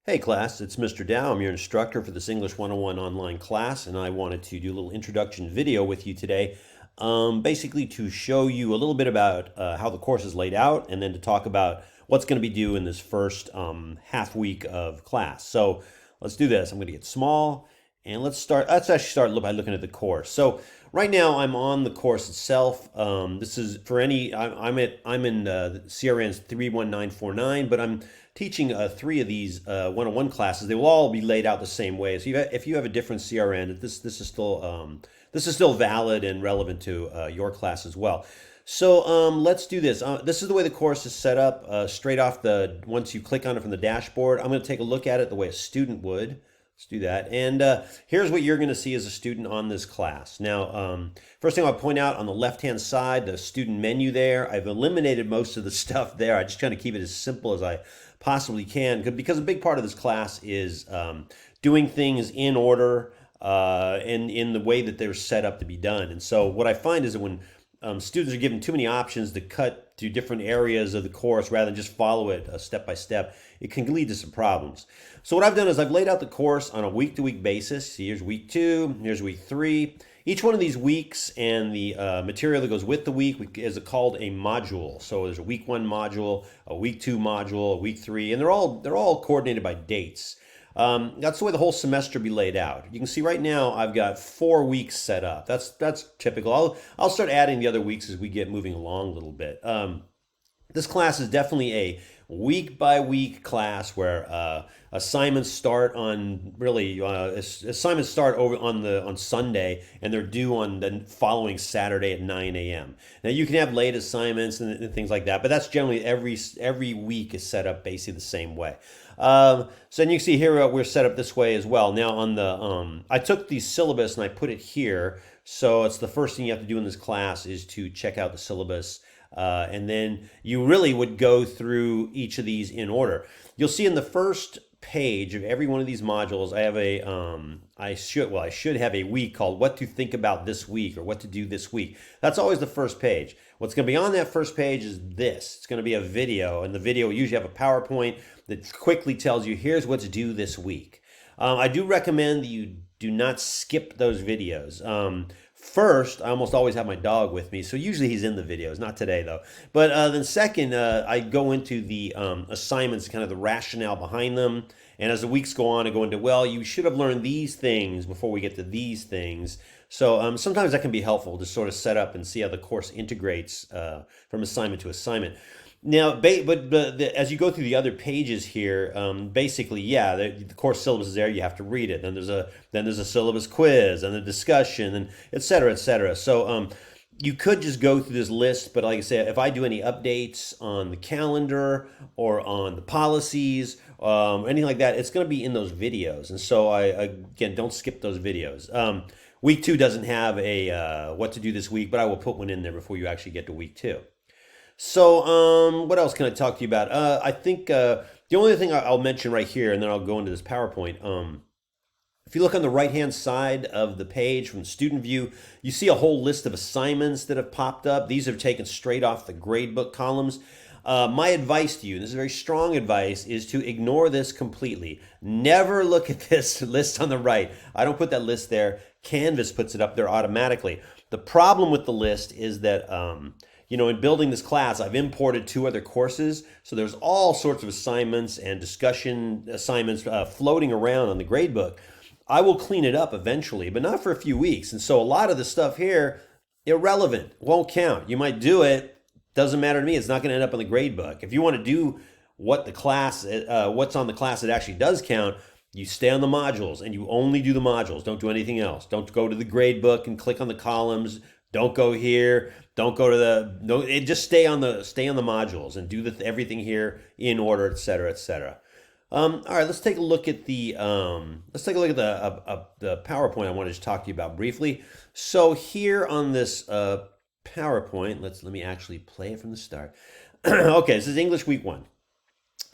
Hey class, it's Mr. Dow. I'm your instructor for this English 101 online class, and I wanted to do a little introduction video with you today, basically to show you a little bit about how the course is laid out, and then to talk about what's going to be due in this first half week of class. So let's do this. I'm going to get small, and let's start. Let's actually start by looking at the course. So right now I'm on the course itself. This is for any. I'm in CRN's 31949, but I'm teaching three of these one-on-one classes. They will all be laid out the same way. So if you have a different CRN, this is still valid and relevant to your class as well. So let's do this. This is the way the course is set up. Straight off once you click on it from the dashboard, I'm going to take a look at it the way a student would. Let's do that. And here's what you're going to see as a student on this class. Now, first thing I'll point out on the left-hand side, the student menu there. I've eliminated most of the stuff there. I just try to keep it as simple as I possibly can, because a big part of this class is doing things in order and in the way that they're set up to be done. And so what I find is that when students are given too many options to cut to different areas of the course rather than just follow it step by step, it can lead to some problems. So what I've done is I've laid out the course on a week-to-week basis. See, here's week 2, here's week 3. Each one of these weeks and the material that goes with the week is called a module. So there's a week 1 module, a week 2 module, a week 3, and they're all coordinated by dates. That's the way the whole semester be laid out. You can see right now I've got 4 weeks set up. That's typical. I'll start adding the other weeks as we get moving along a little bit. This class is definitely a week by week class where assignments start on assignments start over on Sunday, and they're due on the following Saturday at 9 a.m. Now you can have late assignments and things like that, but that's generally every week is set up basically the same way. So then you can see here we're set up this way as well. Now on the I took the syllabus and I put it here, so it's the first thing you have to do in this class is to check out the syllabus. And then you really would go through each of these in order. You'll see in the first page of every one of these modules, I have I should have a week called "What to Think About This Week" or "What to Do This Week." That's always the first page. What's going to be on that first page is this. It's going to be a video, and the video will usually have a PowerPoint that quickly tells you, here's what's due this week. I do recommend that you do not skip those videos. First, I almost always have my dog with me, so usually he's in the videos, not today though. But then second, I go into the assignments, kind of the rationale behind them. And as the weeks go on, I go into, well, you should have learned these things before we get to these things. So sometimes that can be helpful to sort of set up and see how the course integrates from assignment to assignment. Now, as you go through the other pages here, basically, yeah, the course syllabus is there. You have to read it. Then there's a syllabus quiz and a discussion, and et cetera, et cetera. So you could just go through this list, but like I said, if I do any updates on the calendar or on the policies, anything like that, it's going to be in those videos. And so again, don't skip those videos. Week 2 doesn't have a what to do this week, but I will put one in there before you actually get to week 2. So, what else can I talk to you about? I think the only thing I'll mention right here, and then I'll go into this PowerPoint. If you look on the right-hand side of the page from the student view, you see a whole list of assignments that have popped up. These are taken straight off the gradebook columns. My advice to you, and this is very strong advice, is to ignore this completely. Never look at this list on the right. I don't put that list there. Canvas puts it up there automatically. The problem with the list is that in building this class, I've imported 2 other courses, so there's all sorts of assignments and discussion assignments floating around on the gradebook. I will clean it up eventually, but not for a few weeks. And so a lot of the stuff here, irrelevant, won't count. You might do it, doesn't matter to me. It's not going to end up on the gradebook. If you want to do what's on the class that actually does count, you stay on the modules and you only do the modules. Don't do anything else. Don't go to the gradebook and click on the columns. Don't go here. Don't go to just stay on the modules and do everything here in order, et cetera, et cetera. All right, let's take a look at the PowerPoint I wanted to talk to you about briefly. So here on this PowerPoint, let me actually play it from the start. Okay, this is English week 1.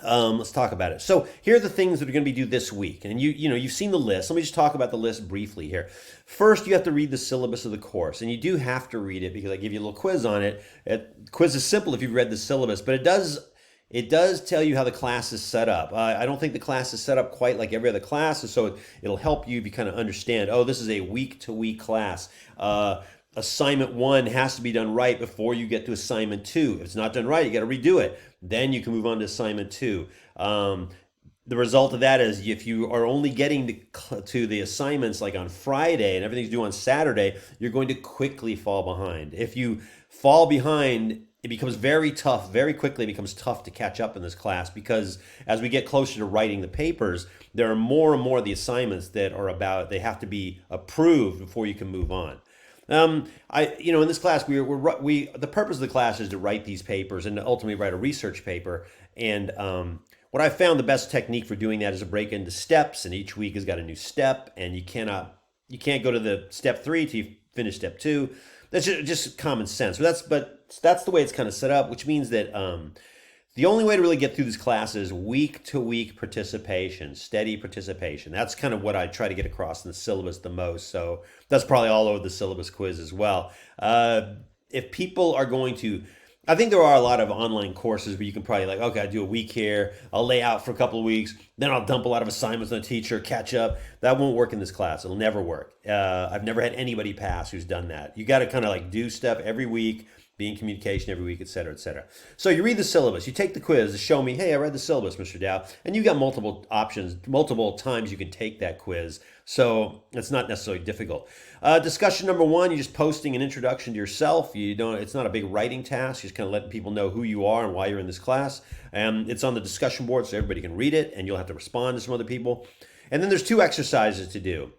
Let's talk about it. So here are the things that are going to be due this week. And you've seen the list. Let me just talk about the list briefly here. First, you have to read the syllabus of the course. And you do have to read it because I give you a little quiz on it. Quiz is simple if you've read the syllabus, but It does tell you how the class is set up. I don't think the class is set up quite like every other class, and so it'll help you if you kind of understand, oh, this is a week-to-week class. Assignment one has to be done right before you get to assignment two. If it's not done right, you got to redo it. Then you can move on to assignment two. The result of that is if you are only getting to the assignments like on Friday and everything's due on Saturday, you're going to quickly fall behind. If you fall behind, it becomes very tough, very quickly it becomes tough to catch up in this class, because as we get closer to writing the papers, there are more and more of the assignments that are about, they have to be approved before you can move on. In this class, the purpose of the class is to write these papers and to ultimately write a research paper. And what I found the best technique for doing that is to break into steps, and each week has got a new step, and you can't go to the step three till you finish step two. That's just common sense. But that's the way it's kind of set up, which means that the only way to really get through this class is week to week participation, steady participation. That's kind of what I try to get across in the syllabus the most. So that's probably all over the syllabus quiz as well. If people are going to, I think there are a lot of online courses where you can probably okay, I do a week here, I'll lay out for a couple of weeks, then I'll dump a lot of assignments on the teacher, catch up. That won't work in this class. It'll never work. I've never had anybody pass who's done that. You got to kind of do stuff every week, be in communication every week, et cetera, et cetera. So you read the syllabus, you take the quiz to show me, hey, I read the syllabus, Mr. Dow, and you got multiple options, multiple times you can take that quiz. So it's not necessarily difficult. Discussion number one, you're just posting an introduction to yourself. It's not a big writing task. You're just kind of letting people know who you are and why you're in this class. It's on the discussion board so everybody can read it, and you'll have to respond to some other people. And then there's two exercises to do.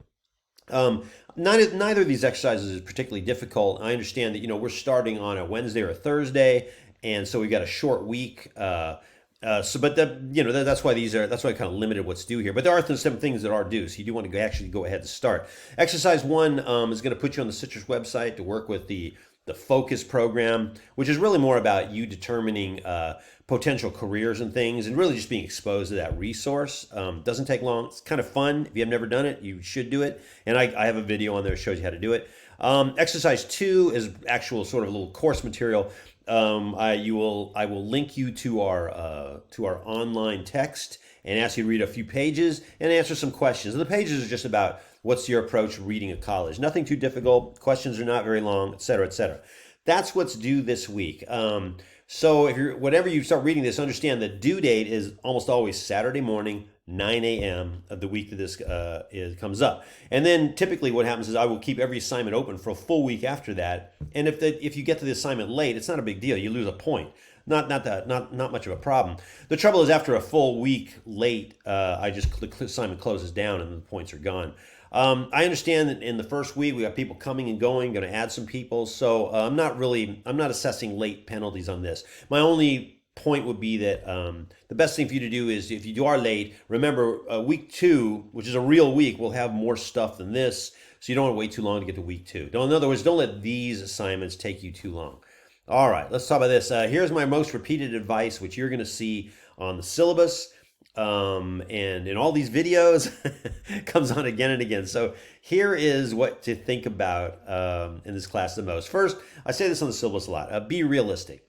Neither of these exercises is particularly difficult. I understand that we're starting on a Wednesday or a Thursday, and so we've got a short week. That's why that's why I kind of limited what's due here. But there are some things that are due, so you do want to actually go ahead and start. Exercise one is going to put you on the Citrus website to work with the focus program, which is really more about you determining potential careers and things, and really just being exposed to that resource. Doesn't take long. It's kind of fun. If you have never done it, you should do it. And I have a video on there that shows you how to do it. Exercise two is actual sort of a little course material. I will link you to our online text and ask you to read a few pages and answer some questions. And the pages are just about what's your approach to reading at college. Nothing too difficult. Questions are not very long, et cetera, et cetera. That's what's due this week. So whenever you start reading this, understand the due date is almost always Saturday morning, 9 a.m. of the week that this comes up. And then typically what happens is I will keep every assignment open for a full week after that. And if you get to the assignment late, it's not a big deal. You lose a point. Not much of a problem. The trouble is after a full week late, I just click assignment closes down and the points are gone. I understand that in the first week we have people coming and going, going to add some people. So I'm not assessing late penalties on this. My only point would be that the best thing for you to do is if you are late, remember week two, which is a real week, will have more stuff than this. So you don't want to wait too long to get to week two. In other words, don't let these assignments take you too long. All right, let's talk about this. Here's my most repeated advice, which you're going to see on the syllabus. And in all these videos, comes on again and again. So here is what to think about in this class the most. First, I say this on the syllabus a lot. Be realistic.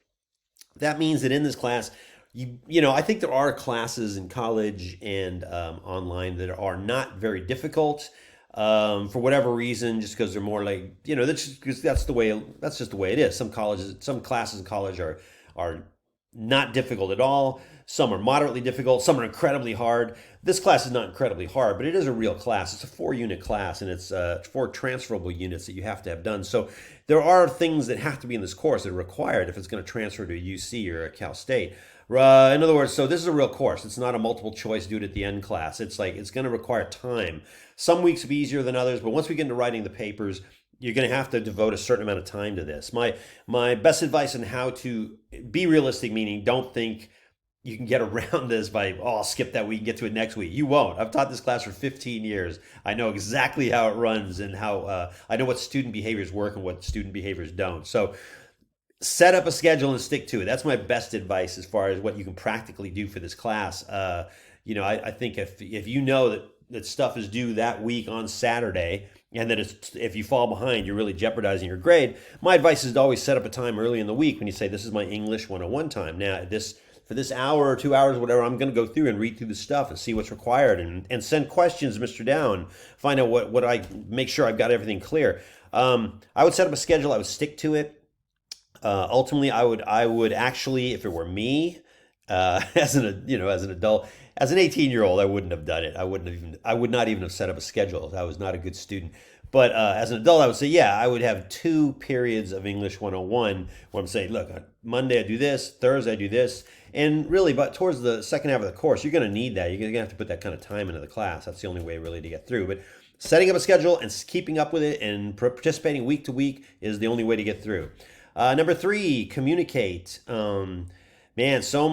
That means that in this class, I think there are classes in college and online that are not very difficult for whatever reason, just because they're more that's just the way it is. Some classes in college are not difficult at all. Some are moderately difficult. Some are incredibly hard. This class is not incredibly hard, but it is a real class. It's a 4-unit class, and it's 4 transferable units that you have to have done. So there are things that have to be in this course that are required if it's going to transfer to a UC or a Cal State. In other words, so this is a real course. It's not a multiple choice, do it at the end class. It's going to require time. Some weeks will be easier than others, but once we get into writing the papers, you're going to have to devote a certain amount of time to this. My best advice on how to be realistic, meaning don't think you can get around this by, I'll skip that week and get to it next week. You won't. I've taught this class for 15 years. I know exactly how it runs and how I know what student behaviors work and what student behaviors don't. So set up a schedule and stick to it. That's my best advice as far as what you can practically do for this class. I think if you know that stuff is due that week on Saturday, and that if you fall behind, you're really jeopardizing your grade. My advice is to always set up a time early in the week when you say, this is my English 101 time. Now, for this hour or 2 hours, whatever, I'm going to go through and read through the stuff and see what's required and send questions, Mr. Down, find out what I make sure I've got everything clear. I would set up a schedule. I would stick to it. Ultimately, I would actually, if it were me, as an adult, as an 18-year-old, I wouldn't have done it. I would not even have set up a schedule. I was not a good student. But as an adult, I would say, yeah, I would have 2 periods of English 101 where I'm saying, look, on Monday I do this, Thursday I do this. And really, but towards the second half of the course, you're going to need that. You're going to have to put that kind of time into the class. That's the only way really to get through. But setting up a schedule and keeping up with it and participating week to week is the only way to get through. Number 3, communicate. Man, so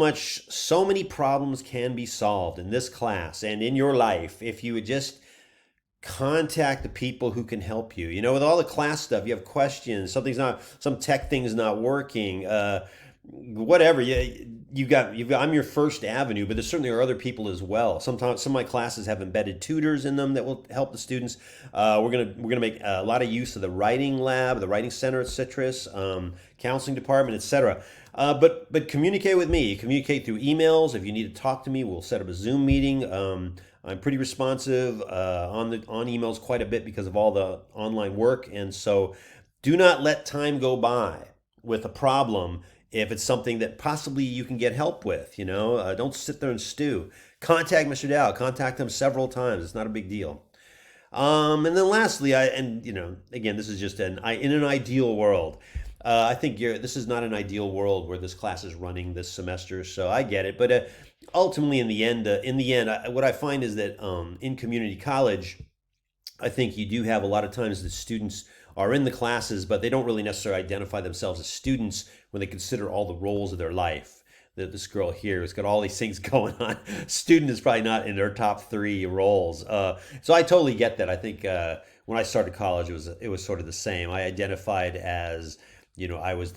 many problems can be solved in this class and in your life if you would just contact the people who can help you. With all the class stuff, you have questions, some tech thing's not working, whatever. I'm your first avenue, but there certainly are other people as well. Sometimes some of my classes have embedded tutors in them that will help the students. We're gonna make a lot of use of the writing lab, the writing center at Citrus, counseling department, etc. But communicate with me. Communicate through emails. If you need to talk to me, we'll set up a Zoom meeting. I'm pretty responsive on emails quite a bit because of all the online work, and so do not let time go by with a problem if it's something that possibly you can get help with. Don't sit there and stew. Contact Mr. Dow. Contact him several times. It's not a big deal. And then lastly, again, this is just in an ideal world. I think this is not an ideal world where this class is running this semester, so I get it. But ultimately, in the end, what I find is that in community college, I think you do have a lot of times the students are in the classes, but they don't really necessarily identify themselves as students when they consider all the roles of their life. This girl here has got all these things going on. Student is probably not in their top 3 roles. So I totally get that. I think when I started college, it was sort of the same. I identified as, I was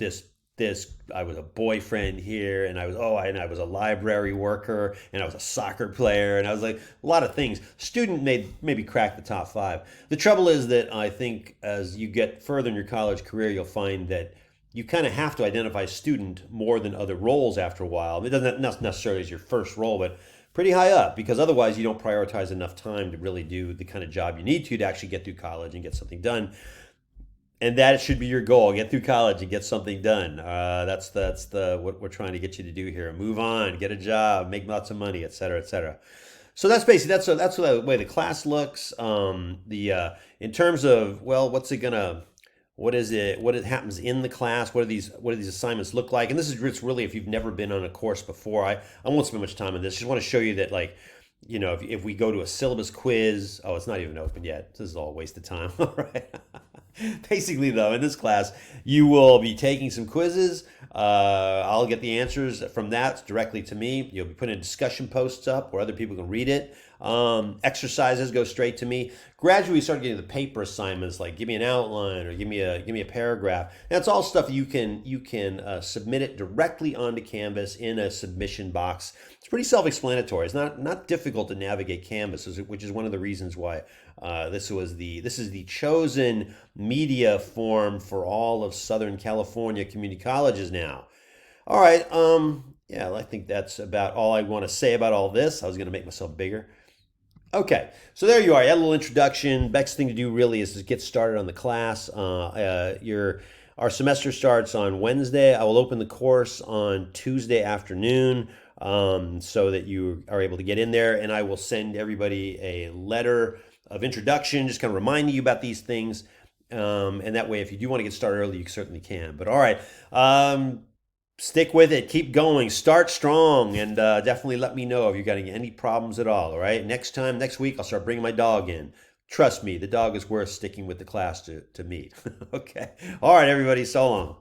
I was a boyfriend here, and I was a library worker, and I was a soccer player, and I was like a lot of things. Student maybe crack the top 5. The trouble is that I think as you get further in your college career, you'll find that you kind of have to identify student more than other roles after a while. It doesn't necessarily as your first role, but pretty high up, because otherwise you don't prioritize enough time to really do the kind of job you need to actually get through college and get something done. And that should be your goal: get through college and get something done. That's what we're trying to get you to do here. Move on, get a job, make lots of money, et cetera, et cetera. So that's basically that's the way the class looks. In terms of, well, what is it? What happens in the class? What do these assignments look like? And this is really if you've never been on a course before. I won't spend much time on this. Just want to show you that, like, if we go to a syllabus quiz, it's not even open yet. This is all a waste of time. All right. Basically, though, in this class, you will be taking some quizzes. I'll get the answers from that directly to me. You'll be putting discussion posts up where other people can read it. Exercises go straight to me. Gradually, we start getting the paper assignments, like give me an outline or give me a paragraph. That's all stuff you can submit it directly onto Canvas in a submission box. It's pretty self-explanatory. It's not difficult to navigate Canvas, which is one of the reasons why this is the chosen media form for all of Southern California community colleges now. All right. Yeah, I think that's about all I want to say about all this. I was going to make myself bigger. Okay, so there you are. You had a little introduction. Next thing to do really is to get started on the class. Our semester starts on Wednesday. I will open the course on Tuesday afternoon so that you are able to get in there, and I will send everybody a letter of introduction, just kind of reminding you about these things. And that way, if you do want to get started early, you certainly can. But all right, stick with it. Keep going. Start strong, and definitely let me know if you're getting any problems at all. All right. Next week, I'll start bringing my dog in. Trust me, the dog is worth sticking with the class to meet. Okay. All right, everybody. So long.